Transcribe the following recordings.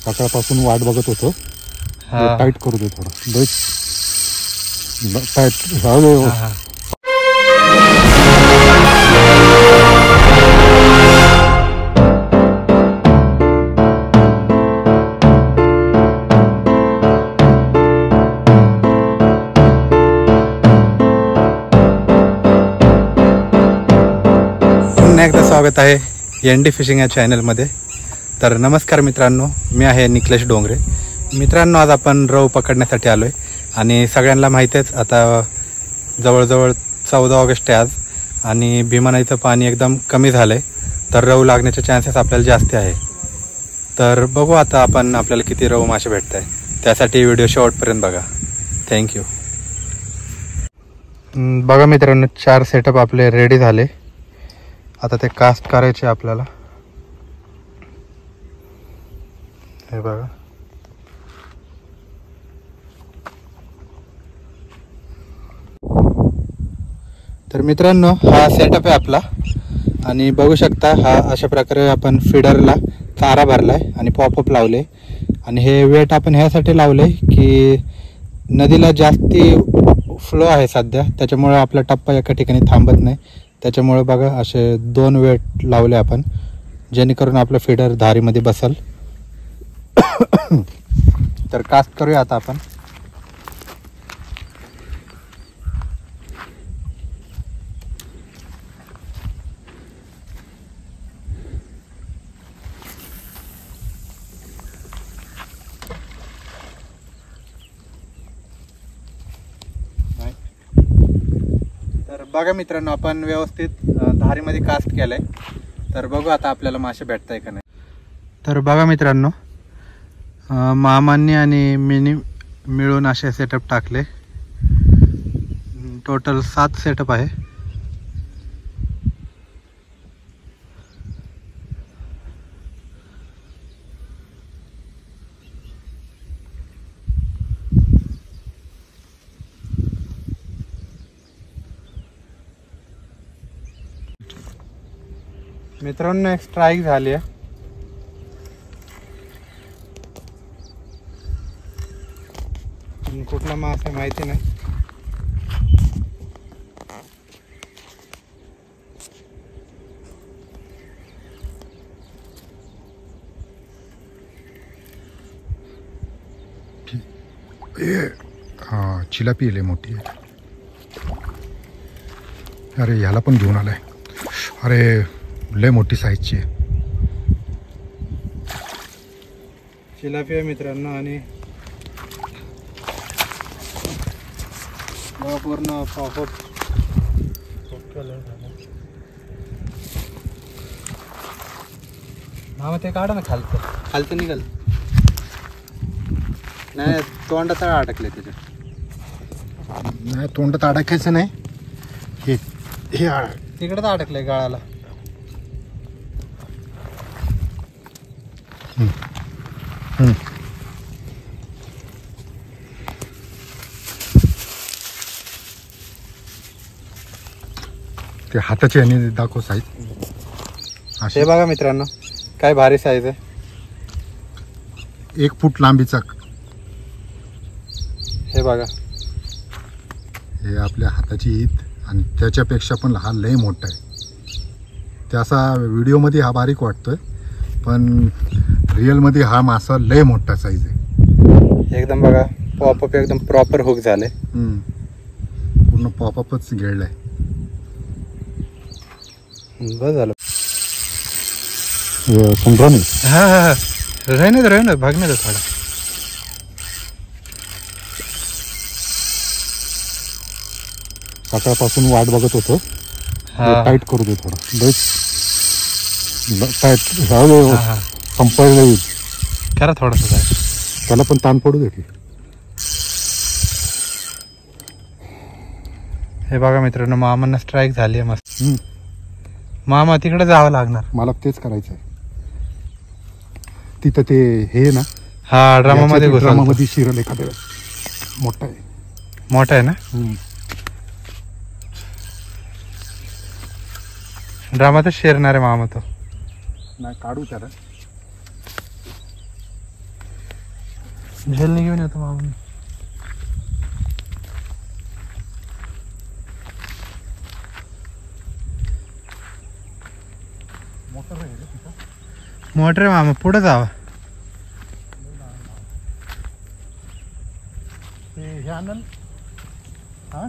सकाळपासून वाट बघत होतो. टाईट करू दे थोडं. टाईट राहू. पुन्हा एकदा स्वागत आहे एनडी फिशिंग या चॅनलमध्ये. तर नमस्कार मित्रांनो, मी आहे निखिलेश डोंगरे. मित्रांनो, आज आपण रव पकडण्यासाठी आलोय आणि सगळ्यांना माहितीच आता जवळजवळ 14 ऑगस्ट आहे आज आणि भीमा नदीचं पाणी एकदम कमी झालंय, तर रव लागण्याचे चान्सेस आपल्याला जास्त आहे. तर बघू आता आपण आपल्याला किती रव मासे भेटत आहे. त्यासाठी व्हिडिओ शेवटपर्यंत बघा. थँक्यू. बघा मित्रांनो, 4 सेटअप आपले रेडी झाले. आता ते कास्ट करायचे आपल्याला. हे बघा, तर मित्रांनो हा सेटअप आहे आपला आणि बघू शकता हा अशा प्रकारे आपण फिडरला चारा भरलाय आणि पॉपअप लावले. आणि हे वेट आपण ह्यासाठी लावले की नदीला जास्ती फ्लो आहे सध्या, त्याच्यामुळे आपला टप्पा एका ठिकाणी थांबत नाही. त्याच्यामुळे बघा असे 2 वेट लावले आपण, जेणेकरून आपलं फिडर धारीमध्ये बसल. तर कास्ट करूया आता आपण. तर बघा मित्रांनो, आपण व्यवस्थित धारीमध्ये कास्ट केलंय. तर बघू आता आपल्याला मासे भेटताय का नाही. तर बघा मित्रांनो, मामांनी आणि मीनी मिळून असे सेटअप टाकले. टोटल 7 सेटअप आहे. मित्रांनो, एक स्ट्राईक झाली आहे. कुठला मास आहे माहिती नाही. हा, चिलापी लय मोठी आहे. अरे ह्याला पण घेऊन आलाय. अरे लय मोठी साईजची आहे. चिलापी आहे मित्रांनो. आणि पूर्ण पॉपअप मामा ते काढा ना, खालचं निघाल. नाही, तोंडात अडकले त्याच्यात. नाही, तोंडात अडकायचं नाही. हे तिकडे तर अडकलंय गाळाला. ते हाताची आणि दाखव साईज. हे बघा मित्रांनो, काय भारी साईज आहे. 1 फूट लांबीचा. हे बघा, हे आपल्या हाताची ईद आणि त्याच्यापेक्षा पण हा लय मोठा आहे. त्याचा व्हिडिओमध्ये हा बारीक वाटतोय, पण रिअलमध्ये हा मासा लय मोठा साईज आहे. एकदम बघा, पॉपअप एकदम प्रॉपर हुक झाले. पूर्ण पॉपअपच गिळलाय. बस झालं. संभ्रमी. हा, राही ना भाग नाही थोडा. सकाळपासून वाट बघत होतो. टाईट करू दे थोडं. टाईट राहू. संपायला येईल. करा थोडंसं. त्याला पण ताण पडू दे की. हे बघा मित्रांनो, मामांना स्ट्राईक झाली आहे मस्त. मामा तिकडे जावं लागणार. मला तेच करायचं आहे. तिथं ते हे ना, हा ड्रामामध्ये शिरल एखाद्या. मोठा आहे ना. ड्रामातच शिरणार आहे मामा तो. नाही, काढू त्याला. झेलने घेऊन येतो मामा मी. मोटर आहे मामा, पुढे जावा. हे आनंद हा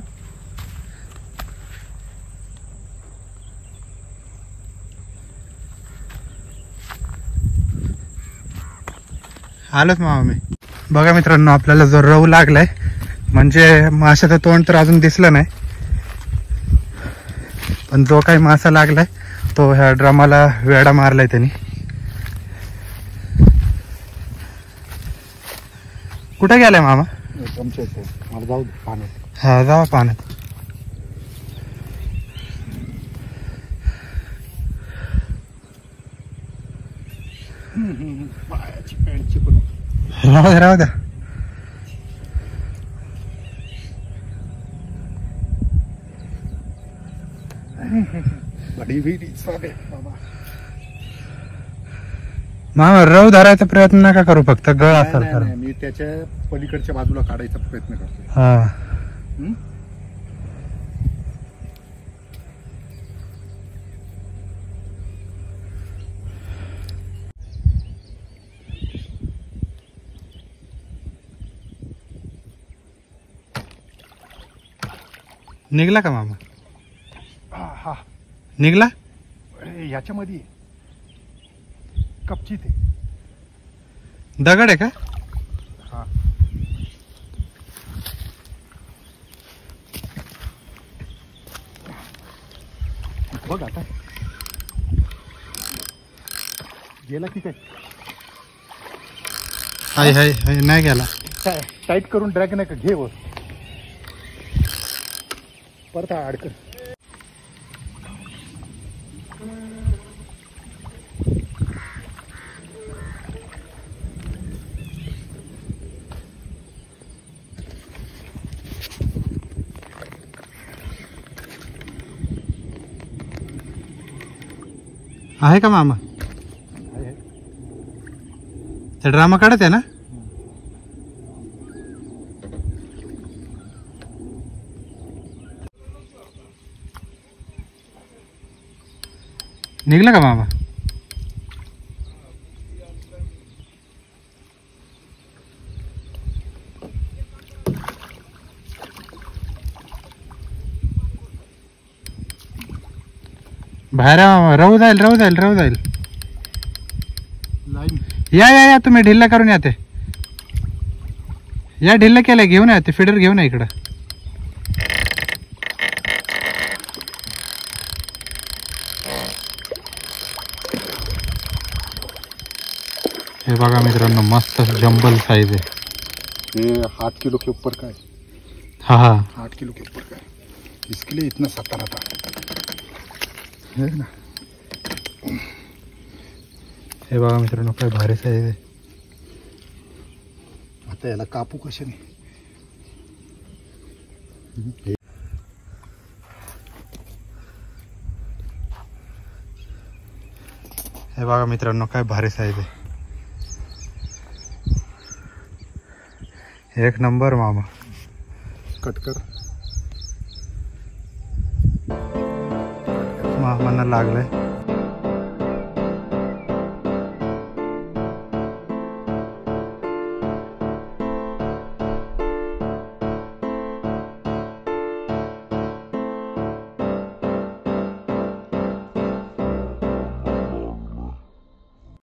आलोच मामा मी. बघा मित्रांनो, आपल्याला जो रव लागलाय, म्हणजे माशाचं तोंड तर अजून दिसलं नाही, पण जो काही मासा लागलाय तो ह्या ड्रमाला वेडा मारलाय त्यांनी. कुठे गेलाय मामा? मला जाऊ दे पाण्यात. हा जावा पाण्यात. पायाची पॅन्टची पण राहू द्या राहू द्या. बडी भी साधे बाबा. मामा रव धरायचा प्रयत्न नका करू, फक्त गळ असेल नाही, तर. नाही, मी त्याच्या पलीकडच्या बाजूला काढायचा प्रयत्न करतोय. हा हम्म? निघला का मामा? हा निघला? अरे, याच्यामध्ये कपची ते दगड आहे का? हा बघ आता गेला की काय? हाय हाय हाय, नाही गेला. टाईट करून ड्रॅग नाही का घे वर परत अडकन. आहे का मामा? त्या ड्रामा काढत आहे ना? निघला का मामा? बाहेर आहे मामा. राहू जाईल राहू जाईल राहू जाईल. लाईन या या या, तुम्ही ढिल्ला करून या. ते या ढिल्ला केलंय, घेऊन या. ते फिडर घेऊन या इकडं. हे बघा मित्रांनो, मस्त जंबल साइज है. ये 8 किलो के ऊपर का है. हाँ हाँ 8 किलो के ऊपर का है. इसके लिए इतना सतारा था है ना. हे बघा मित्रांनो, काय भारी साइज आहे. आता याला कापू कशाने. हे बघा मित्रांनो, काय भारी साइज आहे. एक नंबर मामा. कट कर. मामांना लागलंय.